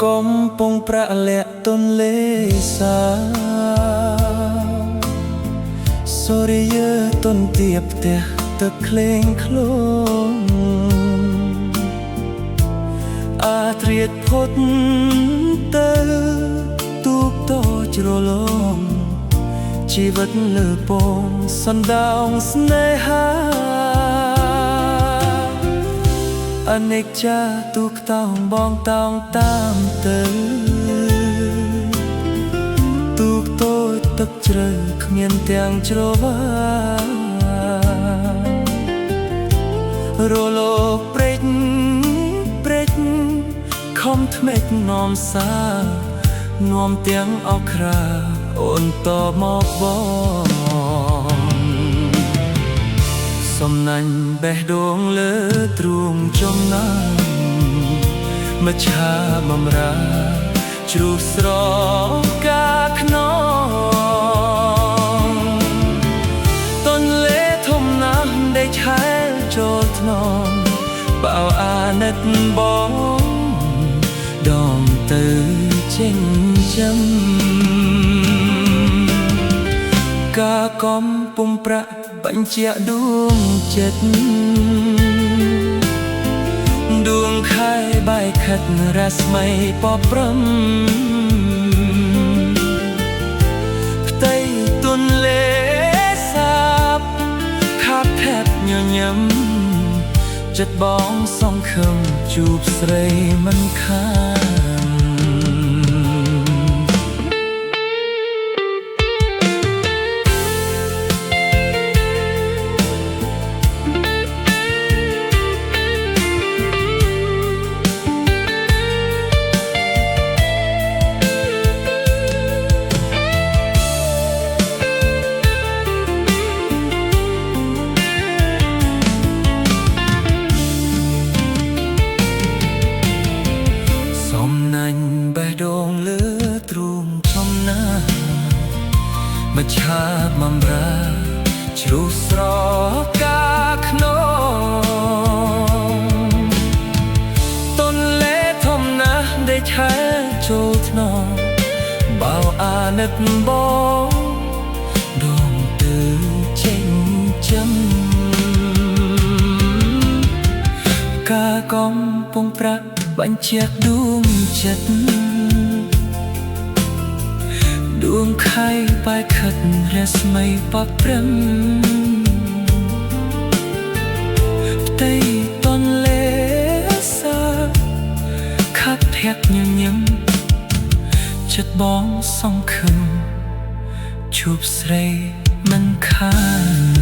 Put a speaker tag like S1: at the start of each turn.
S1: កំពុងប្រលាក់ទន្លេសាសូរិយាទន្ទាផ្ទះទឹកក្លែងក្លងអាត្រៀតផុតទៅទូកតជ្រលងជីវិតលើពងសណ្ដោងស្នេហាអនិច្ចាទូកតោងបងតោងតាមទៅទូកតូចទឹកជ្រៅគ្មានទាំងជ្រវារលោកព្រេចខំថ្មេចនាំសានាំទាំងអក្សរាអូនតមកបងសំណាញ់បេះដូងលើទ្រូងចំណាំមច្ឆាបំរាជ្រុះស្រកាខ្នងទន្លេធំណាស់ដែលឆែលចូលថ្នមបៅអាណិតបងដងទៅចេញចាំកាកំពុំប្រាក់បញ្ជាក់ដួងចិត្តដួងខែបាយខិតរស្មីពព្រំផ្ទៃទន្លេសាបខាត់ថែបញញឹមចិត្តបងសង្ឃឹមជួបស្រីមិនខានបេះដូងលើទ្រូងចំណាមច្ឆាបំរាជ្រុះស្រកាខ្នងទន្លេធំណាស់ដែលឆែលចូលថ្នមបៅអាណិតបងដងទៅចេញចាំកាកំពុងប្រាក់បញ្ជាក់ដួងចិត្តដួងខែបាយខិតរស្មីពព្រំផ្ទៃទន្លេសាបខាត់ធាក់ញញឹមចិត្តបងសង្ឃឹមជួបស្រីមិនខាន